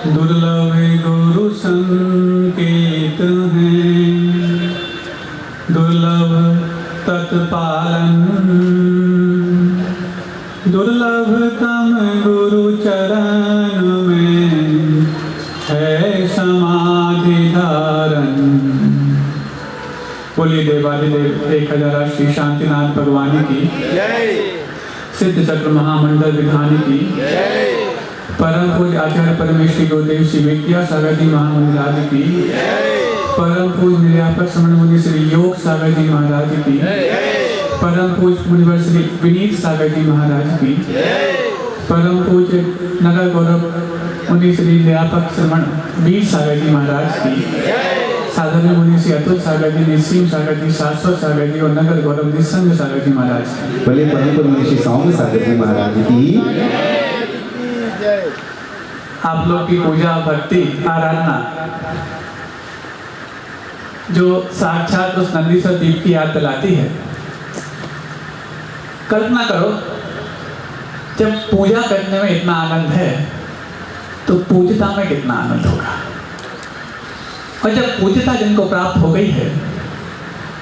दुर्लभ गुरु संकेत हैं, दुर्लभ तत्पालन, दुर्लभ तम गुरु चरण में है समाधि धारण। बोलिए देवादिदेव 1000 श्री शांतिनाथ भगवान की सिद्ध चक्र महामंडल विधान की परम पूज्य आचार्य परमेश्वरी गुरुदेव श्री विद्यासागर जी महामंडल की परम पूज्य निर्यापक श्रमण मुनि श्री योग सागर जी महाराज की परम पूज्य मुनिवर श्री विनीत सागर जी महाराज की परम पूज्य नगर गौरव मुनि श्री निर्यापक श्रमण वीर सागर जी महाराज की साधन मुनि श्री अतुल सागर जी, निसीम सागर जी, शाश्वत सागर जी और नगर गौरव निसंग सागर जी महाराज की। भले परम पूज्य मुनि श्री सौम्य सागर जी महाराज की। आप लोग की पूजा भक्ति आराधना जो साक्षात उस नंदीश्वर दीप की याद दिलाती है। कल्पना करो जब पूजा करने में इतना आनंद है तो पूज्यता में कितना आनंद होगा। और जब पूज्यता जिनको प्राप्त हो गई है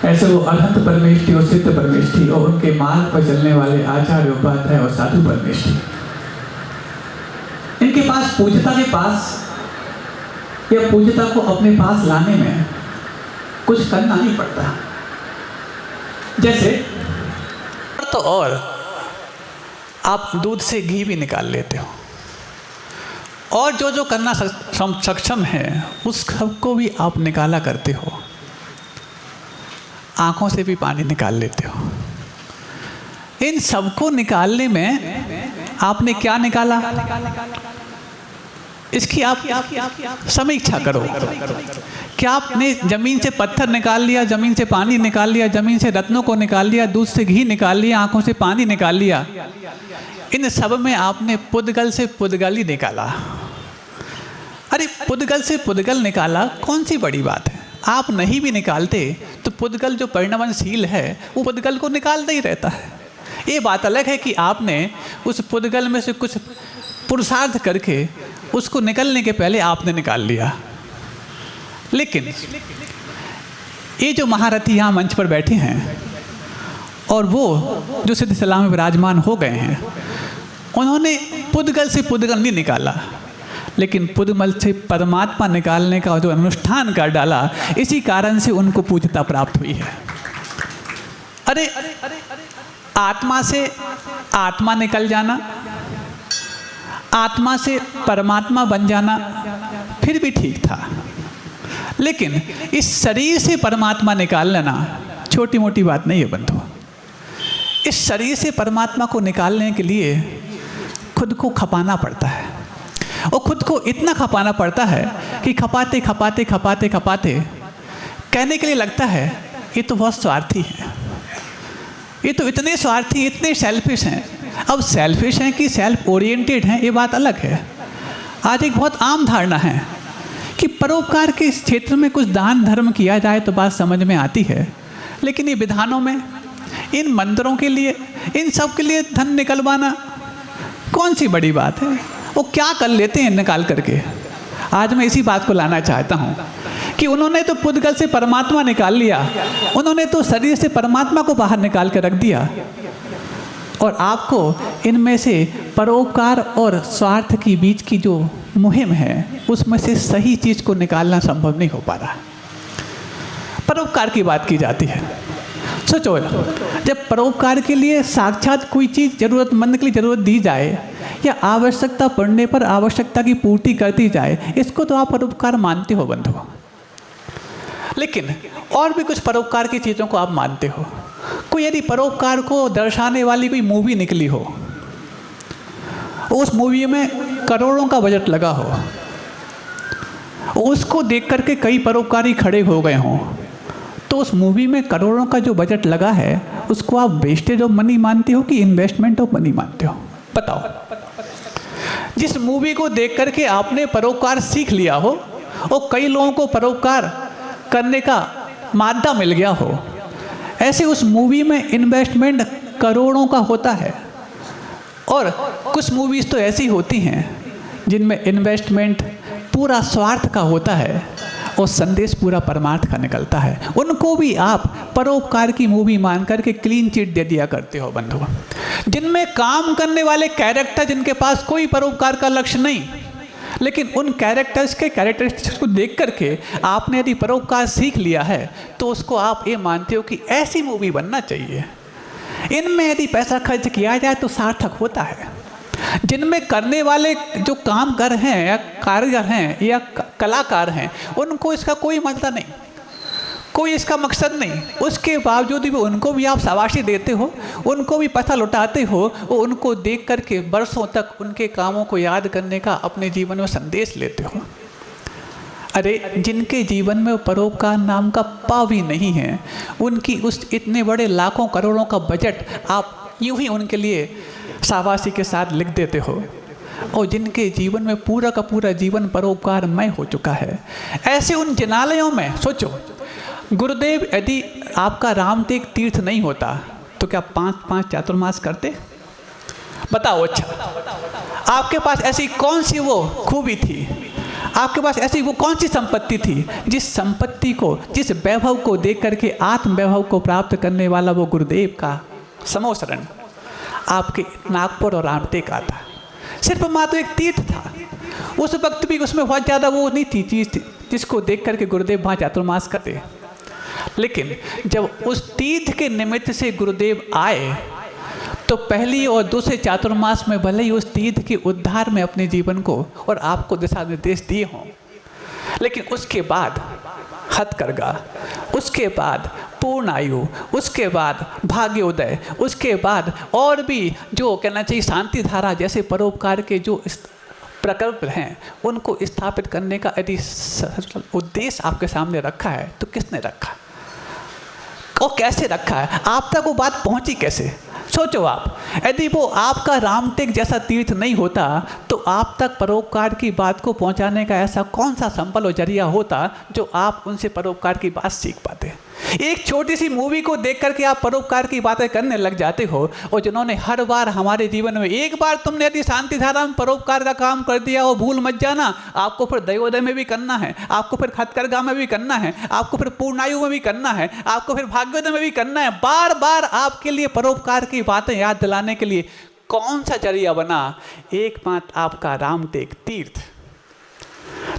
ऐसे वो अनंत परमेष्ठी और सिद्ध परमेष्ठी और उनके मार्ग पर चलने वाले आचार्य उपाध्याय और साधु परमेष्ठी, इनके पास पूज्यता के पास या पूज्यता को अपने पास लाने में कुछ करना नहीं पड़ता। जैसे तो और आप दूध से घी भी निकाल लेते हो और जो जो करना सक्षम है उस सबको भी आप निकाला करते हो। आंखों से भी पानी निकाल लेते हो। इन सबको निकालने में आपने क्या निकाला, इसकी आप समीक्षा करो। क्या आपने जमीन से पत्थर निकाल लिया, जमीन से पानी निकाल लिया, जमीन से रत्नों को निकाल लिया, दूध से घी निकाल लिया, आंखों से पानी निकाल लिया? इन सब में आपने पुद्गल से पुद्गल ही निकाला। अरे पुद्गल से पुद्गल निकाला कौन सी बड़ी बात है। आप नहीं भी निकालते तो पुद्गल जो परिणमनशील है वो पुद्गल को निकालता ही रहता है। ये बात अलग है कि आपने उस पुद्गल में से कुछ पुरुषार्थ करके उसको निकलने के पहले आपने निकाल लिया। लेकिन ये जो महारथी यहाँ मंच पर बैठे हैं और वो जो सिद्ध सलाह में विराजमान हो गए हैं, उन्होंने पुद्गल से पुद्गल नहीं निकाला लेकिन पुद्गल से परमात्मा निकालने का जो अनुष्ठान कर डाला, इसी कारण से उनको पूज्यता प्राप्त हुई है। अरे आत्मा से आत्मा निकल जाना, आत्मा से परमात्मा बन जाना फिर भी ठीक था, लेकिन इस शरीर से परमात्मा निकाल लेना छोटी मोटी बात नहीं है बंधु। इस शरीर से परमात्मा को निकालने के लिए खुद को खपाना पड़ता है और खुद को इतना खपाना पड़ता है कि खपाते खपाते खपाते खपाते कहने के लिए लगता है ये तो बहुत स्वार्थी है, ये तो इतने स्वार्थी, इतने सेल्फिश हैं। अब सेल्फिश हैं कि सेल्फ ओरिएंटेड हैं ये बात अलग है। आज एक बहुत आम धारणा है कि परोपकार के इस क्षेत्र में कुछ दान धर्म किया जाए तो बात समझ में आती है, लेकिन ये विधानों में इन मंदिरों के लिए, इन सब के लिए धन निकलवाना कौन सी बड़ी बात है। वो क्या कर लेते हैं निकाल करके। आज मैं इसी बात को लाना चाहता हूँ कि उन्होंने तो पुद्गल से परमात्मा निकाल लिया, उन्होंने तो शरीर से परमात्मा को बाहर निकाल कर रख दिया, और आपको इनमें से परोपकार और स्वार्थ के बीच की जो मुहिम है उसमें से सही चीज़ को निकालना संभव नहीं हो पा रहा। परोपकार की बात की जाती है, सोचो जब परोपकार के लिए साक्षात कोई चीज़ ज़रूरतमंद के लिए ज़रूरत दी जाए या आवश्यकता पड़ने पर आवश्यकता की पूर्ति करती जाए, इसको तो आप परोपकार मानते हो बंधु। लेकिन और भी कुछ परोपकार की चीज़ों को आप मानते हो। कोई यदि परोपकार को दर्शाने वाली कोई मूवी निकली हो, उस मूवी में करोड़ों का बजट लगा हो, उसको देख करके कई परोपकारी खड़े हो गए हों, तो उस मूवी में करोड़ों का जो बजट लगा है उसको आप वेस्टेज ऑफ मनी मानते हो कि इन्वेस्टमेंट ऑफ मनी मानते हो? बताओ। जिस मूवी को देख करके आपने परोपकार सीख लिया हो और कई लोगों को परोपकार करने का मादा मिल गया हो, ऐसे उस मूवी में इन्वेस्टमेंट करोड़ों का होता है। और कुछ मूवीज़ तो ऐसी होती हैं जिनमें इन्वेस्टमेंट पूरा स्वार्थ का होता है और संदेश पूरा परमार्थ का निकलता है। उनको भी आप परोपकार की मूवी मान करके क्लीन चिट दे दिया करते हो बंधु। जिनमें काम करने वाले कैरेक्टर जिनके पास कोई परोपकार का लक्ष्य नहीं, लेकिन उन कैरेक्टर्स के कैरेक्टरिस्टिक्स को देख करके आपने यदि परोपकार सीख लिया है तो उसको आप ये मानते हो कि ऐसी मूवी बनना चाहिए। इनमें यदि पैसा खर्च किया जाए तो सार्थक होता है। जिनमें करने वाले जो काम कर हैं या कारीगर हैं या कलाकार हैं, उनको इसका कोई मतलब नहीं, कोई इसका मकसद नहीं। उसके बावजूद भी उनको भी आप शाबाशी देते हो, उनको भी पैसा लौटाते हो और उनको देख करके बरसों तक उनके कामों को याद करने का अपने जीवन में संदेश लेते हो। अरे जिनके जीवन में परोपकार नाम का पाव ही नहीं है, उनकी उस इतने बड़े लाखों करोड़ों का बजट आप यूं ही उनके लिए शाबाशी के साथ लिख देते हो। और जिनके जीवन में पूरा का पूरा जीवन परोपकारमय हो चुका है, ऐसे उन जिनालयों में सोचो, गुरुदेव यदि आपका रामटेक तीर्थ नहीं होता तो क्या 5-5 चातुर्मास करते? बताओ। अच्छा, आपके पास ऐसी कौन सी वो खूबी थी, आपके पास ऐसी वो कौन सी संपत्ति थी जिस संपत्ति को, जिस वैभव को देख करके आत्म वैभव को प्राप्त करने वाला वो गुरुदेव का समोसरण आपके नागपुर और रामटेक आता? सिर्फ मात्र एक तीर्थ था। उस वक्त भी उसमें बहुत ज़्यादा वो नहीं थी चीज़ जिसको देख करके गुरुदेव वहाँ चातुर्मास करते। लेकिन जब उस तीर्थ के निमित्त से गुरुदेव आए तो पहली और दूसरे चातुर्मास में भले ही उस तीर्थ के उद्धार में अपने जीवन को और आपको दिशा निर्देश दिए हों, लेकिन उसके बाद हथकरघा, उसके बाद पूर्ण आयु, उसके बाद भाग्योदय, उसके बाद और भी जो कहना चाहिए शांति धारा जैसे परोपकार के जो प्रकल्प हैं, उनको स्थापित करने का यदि उद्देश्य आपके सामने रखा है तो किसने रखा और कैसे रखा है? आप तक वो बात पहुंची कैसे? सोचो आप, यदि वो आपका रामटेक जैसा तीर्थ नहीं होता तो आप तक परोपकार की बात को पहुंचाने का ऐसा कौन सा संबल और जरिया होता जो आप उनसे परोपकार की बात सीख पाते? एक छोटी सी मूवी को देख करके आप परोपकार की बातें करने लग जाते हो। और जिन्होंने हर बार हमारे जीवन में, एक बार तुमने यदि शांति धारा में परोपकार का काम कर दिया हो, भूल मत जाना, आपको फिर दयोदय में भी करना है, आपको फिर हथकरघा में भी करना है, आपको फिर पूर्णायु में भी करना है, आपको फिर भाग्योदय में भी करना है। बार बार आपके लिए परोपकार की बातें याद दिलाने के लिए कौन सा जरिया बना? एकमात्र आपका रामटेक तीर्थ।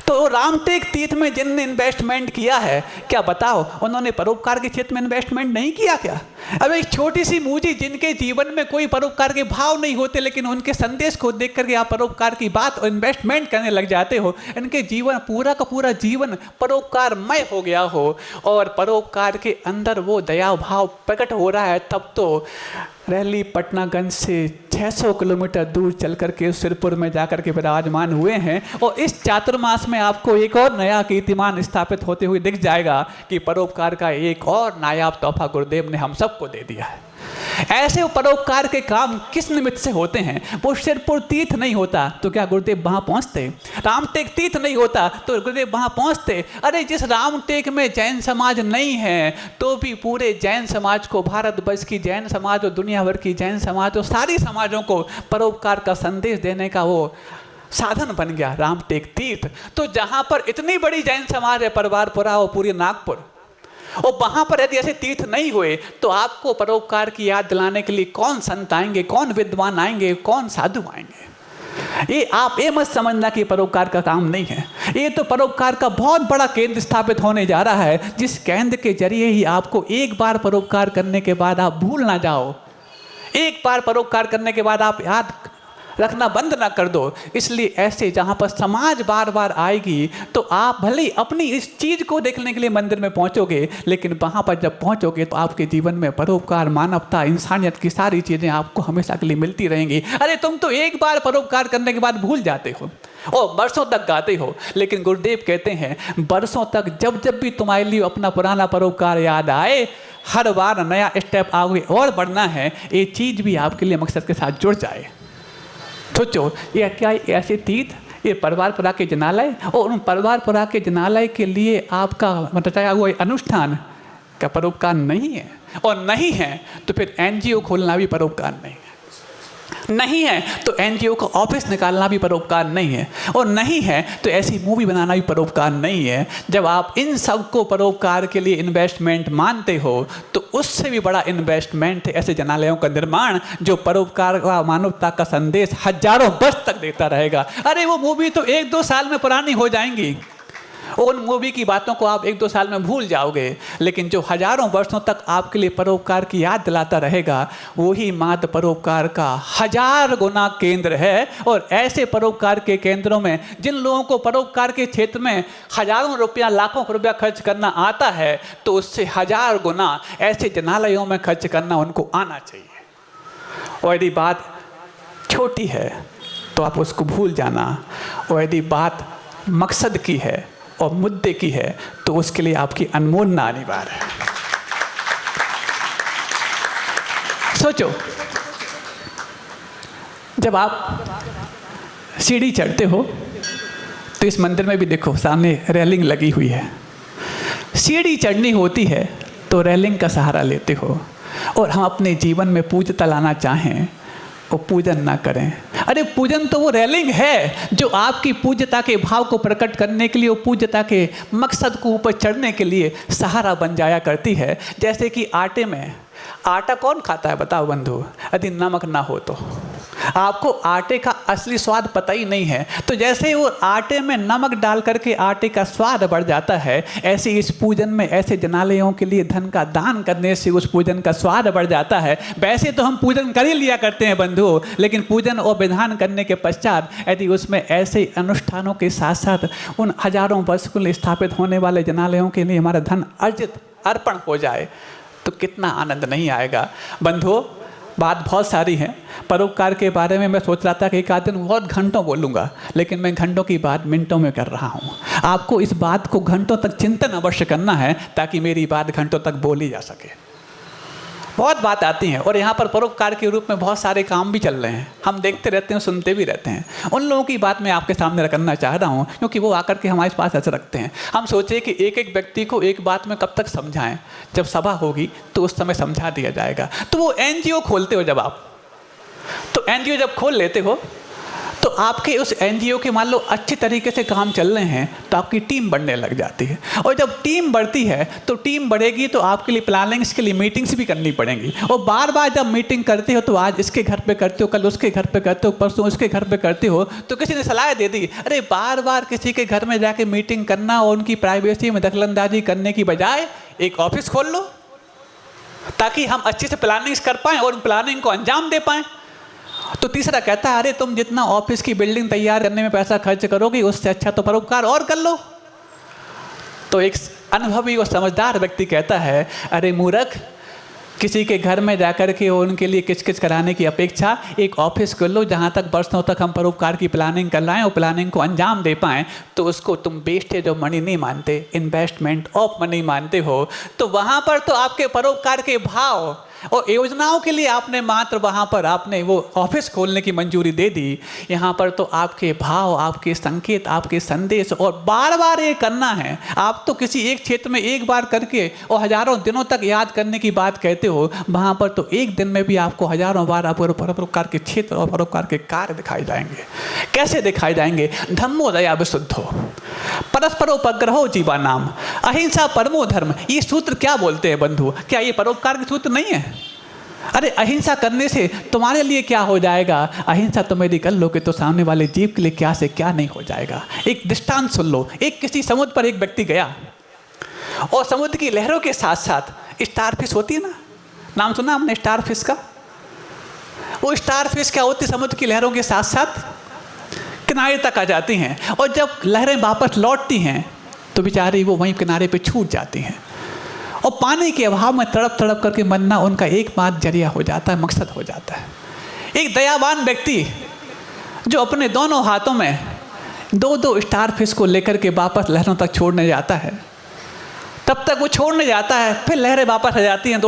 तो रामटेक तीर्थ में जिनने इन्वेस्टमेंट किया है, क्या बताओ उन्होंने परोपकार के क्षेत्र में इन्वेस्टमेंट नहीं किया क्या? अब एक छोटी सी मूजी जिनके जीवन में कोई परोपकार के भाव नहीं होते, लेकिन उनके संदेश को देख करके आप परोपकार की बात और इन्वेस्टमेंट करने लग जाते हो। इनके जीवन पूरा का पूरा जीवन परोपकारमय हो गया हो और परोपकार के अंदर वो दया भाव प्रकट हो रहा है, तब तो रैली पटनागंज से 600 किलोमीटर दूर चल करके सिरपुर में जाकर के विराजमान हुए हैं। और इस चातुर्मास में आपको एक और नया कीर्तिमान स्थापित होते हुए दिख जाएगा कि परोपकार का एक और नायाब तोहफा गुरुदेव ने हम सबको दे दिया है। ऐसे परोपकार के काम किस निमित्त से होते हैं? वो सिरपुर तीर्थ नहीं होता तो क्या गुरुदेव वहां पहुंचते? रामटेक तीर्थ नहीं होता तो गुरुदेव वहां पहुंचते? अरे जिस रामटेक में जैन समाज नहीं है तो भी पूरे जैन समाज को, भारतवर्ष की जैन समाज और दुनिया भर की जैन समाज और सारी समाजों को परोपकार का संदेश देने का वो साधन बन गया रामटेक तीर्थ। तो जहां पर इतनी बड़ी जैन समाज है, परवारपुरा और पूरी नागपुर, और वहां पर यदि ऐसे तीर्थ नहीं हुए तो आपको परोपकार की याद दिलाने के लिए कौन संत आएंगे, कौन विद्वान आएंगे, कौन साधु आएंगे? ये आप ये मत समझना कि परोपकार का काम नहीं है। ये तो परोपकार का बहुत बड़ा केंद्र स्थापित होने जा रहा है, जिस केंद्र के जरिए ही आपको एक बार परोपकार करने के बाद आप भूल ना जाओ, एक बार परोपकार करने के बाद आप याद रखना बंद ना कर दो। इसलिए ऐसे जहाँ पर समाज बार बार आएगी तो आप भले ही अपनी इस चीज़ को देखने के लिए मंदिर में पहुँचोगे, लेकिन वहाँ पर जब पहुँचोगे तो आपके जीवन में परोपकार, मानवता, इंसानियत की सारी चीज़ें आपको हमेशा के लिए मिलती रहेंगी। अरे तुम तो एक बार परोपकार करने के बाद भूल जाते हो और बरसों तक गाते हो, लेकिन गुरुदेव कहते हैं बरसों तक जब जब भी तुम्हारे लिए अपना पुराना परोपकार याद आए, हर बार नया स्टेप आगे और बढ़ना है, ये चीज़ भी आपके लिए मकसद के साथ जुड़ जाए। सोचो ये क्या ऐसे तीर्थ, ये परवारपुरा के जनालय, और उन परवारपुरा के जनालय के लिए आपका बताया हुआ अनुष्ठान का परोपकार नहीं है, और नहीं है तो फिर NGO खोलना भी परोपकार नहीं है। नहीं है तो एनजीओ का ऑफिस निकालना भी परोपकार नहीं है, और नहीं है तो ऐसी मूवी बनाना भी परोपकार नहीं है। जब आप इन सब को परोपकार के लिए इन्वेस्टमेंट मानते हो तो उससे भी बड़ा इन्वेस्टमेंट है ऐसे जनालयों का निर्माण जो परोपकार का, मानवता का संदेश हजारों वर्ष तक देता रहेगा। अरे वो मूवी तो 1-2 साल में पुरानी हो जाएंगी, उन मूवी की बातों को आप 1-2 साल में भूल जाओगे, लेकिन जो हजारों वर्षों तक आपके लिए परोपकार की याद दिलाता रहेगा वही मात्र परोपकार का 1000 गुना केंद्र है। और ऐसे परोपकार के केंद्रों में जिन लोगों को परोपकार के क्षेत्र में हजारों रुपया, लाखों रुपया खर्च करना आता है तो उससे 1000 गुना ऐसे जनालयों में खर्च करना उनको आना चाहिए। और यदि बात छोटी है तो आप उसको भूल जाना, और यदि बात मकसद की है और मुद्दे की है तो उसके लिए आपकी अनुमोदना अनिवार्य है। सोचो, जब आप सीढ़ी चढ़ते हो तो इस मंदिर में भी देखो सामने रेलिंग लगी हुई है। सीढ़ी चढ़नी होती है तो रेलिंग का सहारा लेते हो, और हम अपने जीवन में पूज्यता लाना चाहें वो पूजन ना करें। अरे पूजन तो वो रेलिंग है जो आपकी पूज्यता के भाव को प्रकट करने के लिए, वो पूज्यता के मकसद को ऊपर चढ़ने के लिए सहारा बन जाया करती है। जैसे कि आटे में, आटा कौन खाता है बताओ बंधु, यदि नमक ना हो तो? आपको आटे का असली स्वाद पता ही नहीं है। तो जैसे वो आटे में नमक डाल करके आटे का स्वाद बढ़ जाता है, ऐसे इस पूजन में ऐसे जनालयों के लिए धन का दान करने से उस पूजन का स्वाद बढ़ जाता है। वैसे तो हम पूजन कर ही लिया करते हैं बंधुओं, लेकिन पूजन और विधान करने के पश्चात यदि उसमें ऐसे अनुष्ठानों के साथ साथ उन हजारों वर्ष को स्थापित होने वाले जनालयों के लिए हमारा धन अर्पण हो जाए तो कितना आनंद नहीं आएगा। बंधुओं, बात बहुत सारी है परोपकार के बारे में। मैं सोच रहा था कि एक आध दिन बहुत घंटों बोलूँगा, लेकिन मैं घंटों की बात मिनटों में कर रहा हूँ। आपको इस बात को घंटों तक चिंतन अवश्य करना है ताकि मेरी बात घंटों तक बोली जा सके। बहुत बात आती है, और यहाँ पर परोपकार के रूप में बहुत सारे काम भी चल रहे हैं, हम देखते रहते हैं, सुनते भी रहते हैं। उन लोगों की बात मैं आपके सामने रखना चाह रहा हूँ क्योंकि वो आकर के हमारे पास ऐसे रखते हैं। हम सोचे कि एक एक व्यक्ति को एक बात में कब तक समझाएं, जब सभा होगी तो उस समय समझा दिया जाएगा। तो वो एनजीओ खोलते हो जब आप, तो एनजीओ जब खोल लेते हो तो आपके उस एनजीओ के मान लो अच्छे तरीके से काम चल रहे हैं तो आपकी टीम बढ़ने लग जाती है, और जब टीम बढ़ती है तो टीम बढ़ेगी तो आपके लिए प्लानिंग्स के लिए मीटिंग्स भी करनी पड़ेंगी, और बार बार जब मीटिंग करते हो तो आज इसके घर पे करते हो, कल उसके घर पे करते हो, परसों उसके घर पे करते हो, तो किसी ने सलाह दे दी अरे बार बार किसी के घर में जाके मीटिंग करना और उनकी प्राइवेसी में दखलंदाजी करने की बजाय एक ऑफिस खोल लो ताकि हम अच्छे से प्लानिंग्स कर पाएँ और उन प्लानिंग को अंजाम दे पाएँ। तो तीसरा कहता है अरे तुम जितना ऑफिस की बिल्डिंग तैयार करने में पैसा खर्च करोगे उससे अच्छा तो परोपकार और कर लो। तो एक अनुभवी और समझदार व्यक्ति कहता है अरे मूर्ख, किसी के घर में जाकर के उनके लिए किचकिच कराने की अपेक्षा एक ऑफिस खोल लो जहाँ तक वर्षों तक हम परोपकार की प्लानिंग कर लाएं और प्लानिंग को अंजाम दे पाएँ। तो उसको तुम वेस्टेज ऑफ मनी नहीं मानते, इन्वेस्टमेंट ऑफ मनी मानते हो। तो वहाँ पर तो आपके परोपकार के भाव और योजनाओं के लिए आपने मात्र वहाँ पर आपने वो ऑफिस खोलने की मंजूरी दे दी। यहाँ पर तो आपके भाव, आपके संकेत, आपके संदेश और बार बार ये करना है। आप तो किसी एक क्षेत्र में एक बार करके और हजारों दिनों तक याद करने की बात कहते हो, वहाँ पर तो एक दिन में भी आपको हजारों बार आपको परोपकार के क्षेत्र और परोपकार के कार्य दिखाए जाएंगे। कैसे दिखाए जाएंगे? धम्मो दया विशुद्धो, परस्परोपग्रहो जीवा नाम, अहिंसा परमो धर्म। ये सूत्र क्या बोलते हैं बंधु? क्या ये परोपकार के सूत्र नहीं है? अरे अहिंसा करने से तुम्हारे लिए क्या हो जाएगा? अहिंसा तुम यदि कर लोगे तो सामने वाले जीव के लिए क्या से क्या नहीं हो जाएगा। एक दृष्टांत सुन लो। एक किसी समुद्र पर एक व्यक्ति गया और समुद्र की लहरों के साथ साथ स्टारफिश होती है ना, नाम सुना हमने स्टारफिश का? वो स्टारफिश क्या होती, समुद्र की लहरों के साथ साथ किनारे तक आ जाती हैं, और जब लहरें वापस लौटती हैं तो बेचारी वो वहीं किनारे पे छूट जाती हैं, और पानी के अभाव में तड़प तड़प करके मरना उनका एकमात्र जरिया हो जाता है, मकसद हो जाता है। एक दयावान व्यक्ति जो अपने दोनों हाथों में दो दो स्टारफिश को लेकर के वापस लहरों तक छोड़ने जाता है, तब तक वो छोड़ने जाता है, फिर लहरें वापस आ जाती हैं,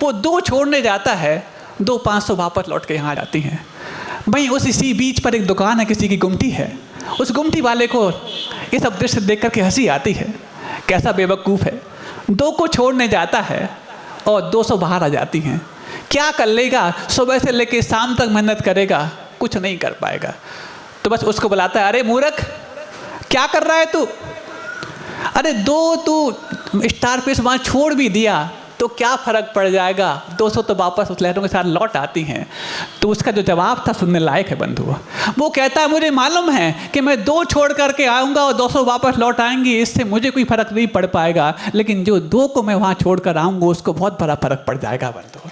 वो दो छोड़ने जाता है, 2-500 वापस लौट के यहाँ आ जाती हैं। वहीं उस इसी बीच पर एक दुकान है, किसी की गुमटी है। उस गुमटी वाले को ये सब दृश्य देख करके हंसी आती है, कैसा बेवकूफ़ है, 2 को छोड़ने जाता है और 200 बाहर आ जाती हैं। क्या कर लेगा, सुबह से लेकर शाम तक मेहनत करेगा, कुछ नहीं कर पाएगा। तो बस उसको बुलाता है, अरे मूर्ख क्या कर रहा है तू, अरे तू स्टार फिश वहाँ छोड़ भी दिया तो क्या फ़र्क पड़ जाएगा, 200 तो वापस उस लहरों के साथ लौट आती हैं। तो उसका जो जवाब था सुनने लायक है बंधु। वो कहता है, मुझे मालूम है कि मैं 2 छोड़ करके आऊँगा और 200 वापस लौट आएंगी, इससे मुझे कोई फ़र्क नहीं पड़ पाएगा, लेकिन जो 2 को मैं वहाँ छोड़ कर आऊँगा उसको बहुत बड़ा फ़र्क पड़ जाएगा बंधु।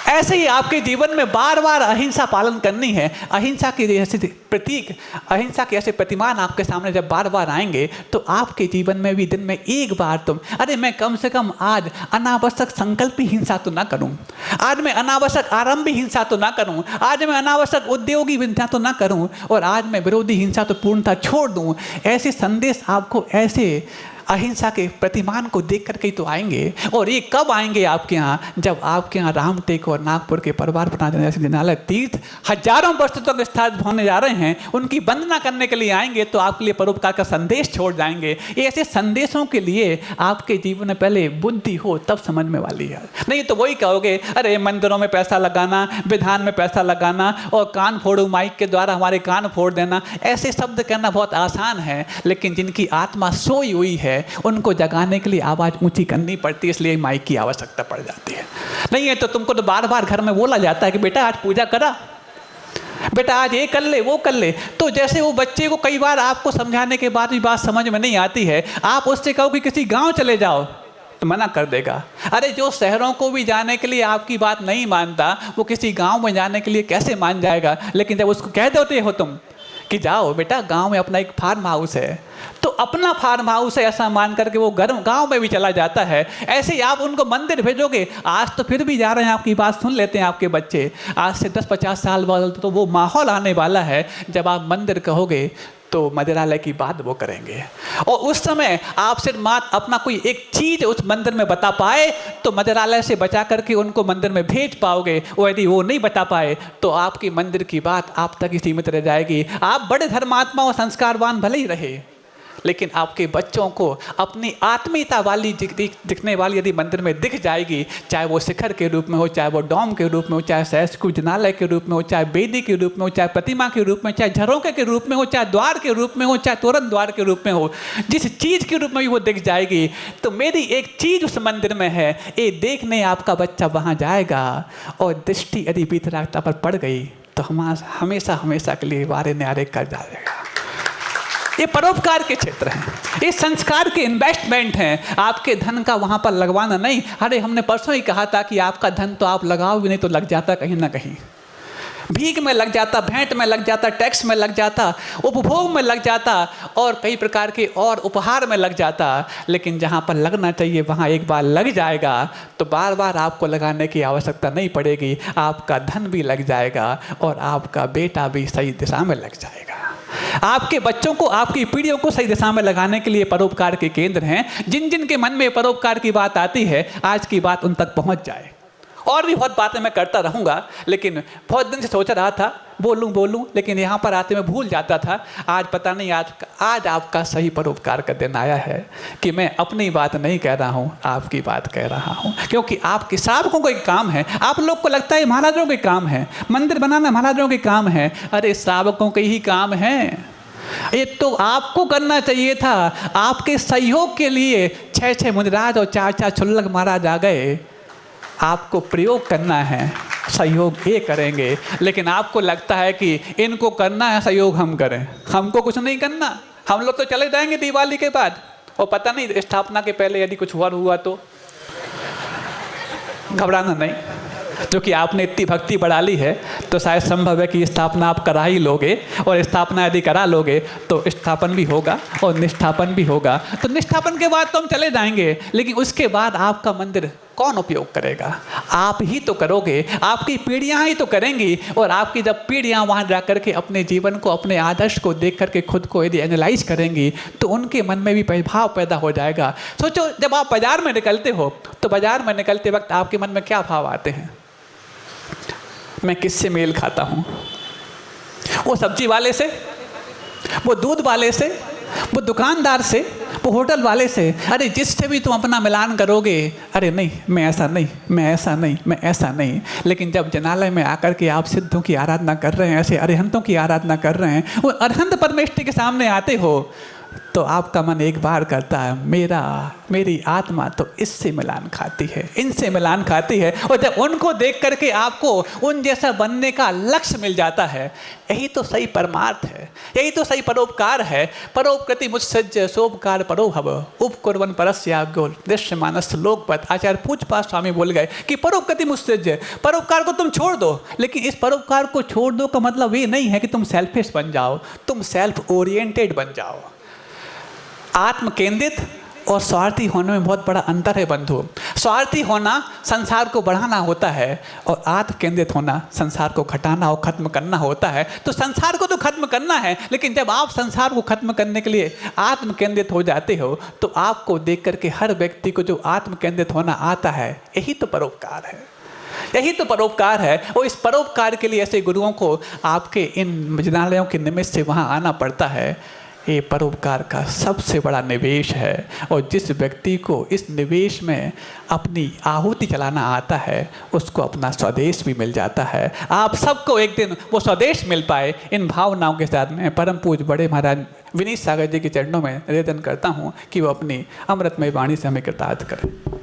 ऐसे ही आपके जीवन में बार बार अहिंसा पालन करनी है। अहिंसा के ऐसे प्रतीक, अहिंसा के ऐसे प्रतिमान आपके सामने जब बार बार आएंगे तो आपके जीवन में भी दिन में एक बार तुम, अरे मैं कम से कम आज अनावश्यक संकल्पी हिंसा तो ना करूं, आज मैं अनावश्यक आरंभी हिंसा तो ना करूं, आज मैं अनावश्यक उद्योगी हिंसा तो ना करूं, और आज मैं विरोधी हिंसा तो पूर्णतः छोड़ दूं। ऐसे संदेश आपको, ऐसे अहिंसा के प्रतिमान को देख करके ही तो आएंगे। और ये कब आएंगे आपके यहाँ, जब आपके यहाँ रामटेक और नागपुर के परिवार जनालय तीर्थ हजारों वर्षों तक स्थापित होने जा रहे हैं, उनकी वंदना करने के लिए आएंगे तो आपके लिए परोपकार का संदेश छोड़ जाएंगे। ऐसे संदेशों के लिए आपके जीवन में पहले बुद्धि हो तब समझ में वाली है, नहीं तो वही कहोगे, अरे मंदिरों में पैसा लगाना, विधान में पैसा लगाना और कान फोड़ू माइक के द्वारा हमारे कान फोड़ देना, ऐसे शब्द कहना बहुत आसान है, लेकिन जिनकी आत्मा सोई हुई है उनको जगाने के लिए आवाज़ ऊंची करनी पड़ती है, इसलिए माइक की आवश्यकता पड़ जाती है। नहीं है तो तुमको तो बार बार घर में बोला जाता है कि बेटा आज पूजा करा, बेटा आज ये कर ले वो कर ले। तो जैसे वो बच्चे को कई बार आपको समझाने के बाद भी बात समझ में नहीं आती है, आप उससे कहो कि किसी गांव चले जाओ तो मना कर देगा। अरे जो शहरों को भी जाने के लिए आपकी बात नहीं मानता, वो किसी गांव में जाने के लिए कैसे मान जाएगा। लेकिन जब उसको कह देते हो तुम कि जाओ बेटा गांव में अपना एक फार्म हाउस है, तो अपना फार्म हाउस है ऐसा मान करके वो गांव में भी चला जाता है। ऐसे ही आप उनको मंदिर भेजोगे, आज तो फिर भी जा रहे हैं, आपकी बात सुन लेते हैं आपके बच्चे, आज से 10-50 साल बाद तो वो माहौल आने वाला है जब आप मंदिर कहोगे तो मंदिरालय की बात वो करेंगे। और उस समय आप सिर्फ मात्र अपना कोई एक चीज उस मंदिर में बता पाए तो मंदिरालय से बचा करके उनको मंदिर में भेज पाओगे, और यदि वो नहीं बता पाए तो आपकी मंदिर की बात आप तक ही सीमित रह जाएगी। आप बड़े धर्मात्मा और संस्कारवान भले ही रहे, लेकिन आपके बच्चों को अपनी आत्मीयता वाली दिखने वाली यदि मंदिर में दिख जाएगी, चाहे वो शिखर के रूप में हो, चाहे वो डोम के रूप में हो, चाहे सहस्त्र जनालय के रूप में हो, चाहे वेदी के रूप में हो, चाहे प्रतिमा के रूप में, चाहे झरोके के रूप में हो, चाहे द्वार के रूप में हो, चाहे तोरण द्वार के रूप में हो, जिस चीज़ के रूप में भी वो दिख जाएगी, तो मेरी एक चीज़ उस मंदिर में है, ये देखने आपका बच्चा वहाँ जाएगा और दृष्टि यदि वितरागता पर पड़ गई तो हमेशा हमेशा के लिए वारे न्यारे कर जाएगा। ये परोपकार के क्षेत्र हैं, ये संस्कार के इन्वेस्टमेंट हैं। आपके धन का वहाँ पर लगवाना नहीं। अरे हमने परसों ही कहा था कि आपका धन तो आप लगाओ भी नहीं तो लग जाता कहीं ना कहीं, भीख में लग जाता, भेंट में लग जाता, टैक्स में लग जाता, उपभोग में लग जाता और कई प्रकार के और उपहार में लग जाता। लेकिन जहाँ पर लगना चाहिए वहाँ एक बार लग जाएगा तो बार बार आपको लगाने की आवश्यकता नहीं पड़ेगी। आपका धन भी लग जाएगा और आपका बेटा भी सही दिशा में लग जाएगा। आपके बच्चों को, आपकी पीढ़ियों को सही दिशा में लगाने के लिए परोपकार के केंद्र हैं। जिन जिन के मन में परोपकार की बात आती है, आज की बात उन तक पहुंच जाए। और भी बहुत बातें मैं करता रहूँगा, लेकिन बहुत दिन से सोच रहा था बोलूं, लेकिन यहाँ पर आते मैं भूल जाता था। आज पता नहीं आज आपका सही परोपकार का दिन आया है कि मैं अपनी बात नहीं कह रहा हूँ, आपकी बात कह रहा हूँ, क्योंकि आपके श्रावकों को एक काम है। आप लोग को लगता है महाराजों के काम है, मंदिर बनाना महाराजों के काम है। अरे श्रावकों के ही काम है, ये तो आपको करना चाहिए था। आपके सहयोग के लिए 6-6 मुनिराज और 4-4 क्षुल्लक महाराज आ गए। आपको प्रयोग करना है, सहयोग ये करेंगे, लेकिन आपको लगता है कि इनको करना है सहयोग हम करें, हमको कुछ नहीं करना, हम लोग तो चले जाएंगे दिवाली के बाद, और पता नहीं स्थापना के पहले यदि कुछ हुआ तो घबराना नहीं, क्योंकि आपने इतनी भक्ति बढ़ा ली है तो शायद संभव है कि स्थापना आप करा ही लोगे, और स्थापना यदि करा लोगे तो स्थापन भी होगा और निष्ठापन भी होगा। तो निष्ठापन के बाद तो हम चले जाएंगे, लेकिन उसके बाद आपका मंदिर कौन उपयोग करेगा? आप ही तो करोगे, आपकी पीढ़ियाँ ही तो करेंगी। और आपकी जब पीढ़ियाँ वहाँ जा कर के अपने जीवन को, अपने आदर्श को देख करके खुद को यदि एनालाइज करेंगी तो उनके मन में भी भाव पैदा हो जाएगा। सोचो, जब आप बाजार में निकलते हो तो बाजार में निकलते वक्त आपके मन में क्या भाव आते हैं? मैं किससे मेल खाता हूँ? वो सब्जी वाले से, वो दूध वाले से, वो दुकानदार से, वो होटल वाले से, अरे जिससे भी तुम अपना मिलान करोगे, अरे नहीं मैं ऐसा नहीं, मैं ऐसा नहीं, मैं ऐसा नहीं। लेकिन जब जनालय में आकर के आप सिद्धों की आराधना कर रहे हैं, ऐसे अरिहंतों की आराधना कर रहे हैं, वो अरिहंत परमेष्टि के सामने आते हो, तो आपका मन एक बार करता है, मेरी आत्मा तो इससे मिलान खाती है, इनसे मिलान खाती है। और जब उनको देख करके आपको उन जैसा बनने का लक्ष्य मिल जाता है, यही तो सही परमार्थ है, यही तो सही परोपकार है। परोपकृति मुत्सज्ज सोपकार परोभव उपकुर्वन् परस्याज्ञो दृश्यमानस् लोकपथ। आचार्य पूज्यपाद स्वामी बोल गए कि परोपकृति मुत्सज्ज, परोपकार को तुम छोड़ दो। लेकिन इस परोपकार को छोड़ दो का मतलब ये नहीं है कि तुम सेल्फिश बन जाओ, तुम सेल्फ ओरिएंटेड बन जाओ। आत्म केंद्रित और स्वार्थी होने में बहुत बड़ा अंतर है बंधु। स्वार्थी होना संसार को बढ़ाना होता है और आत्म केंद्रित होना संसार को घटाना और खत्म करना होता है। तो संसार को तो खत्म करना है, लेकिन जब आप संसार को खत्म करने के लिए आत्म केंद्रित हो जाते हो, तो आपको देख करके हर व्यक्ति को जो आत्म केंद्रित होना आता है, यही तो परोपकार है, यही तो परोपकार है। और इस परोपकार के लिए ऐसे गुरुओं को आपके इन जिनालयों के निमित्त से वहाँ आना पड़ता है। ये परोपकार का सबसे बड़ा निवेश है। और जिस व्यक्ति को इस निवेश में अपनी आहुति चलाना आता है, उसको अपना स्वदेश भी मिल जाता है। आप सबको एक दिन वो स्वदेश मिल पाए, इन भावनाओं के साथ में परम पूज्य बड़े महाराज विनीत सागर जी के चरणों में निवेदन करता हूँ कि वो अपनी अमृतमय वाणी से हमें कृतार्थ करें।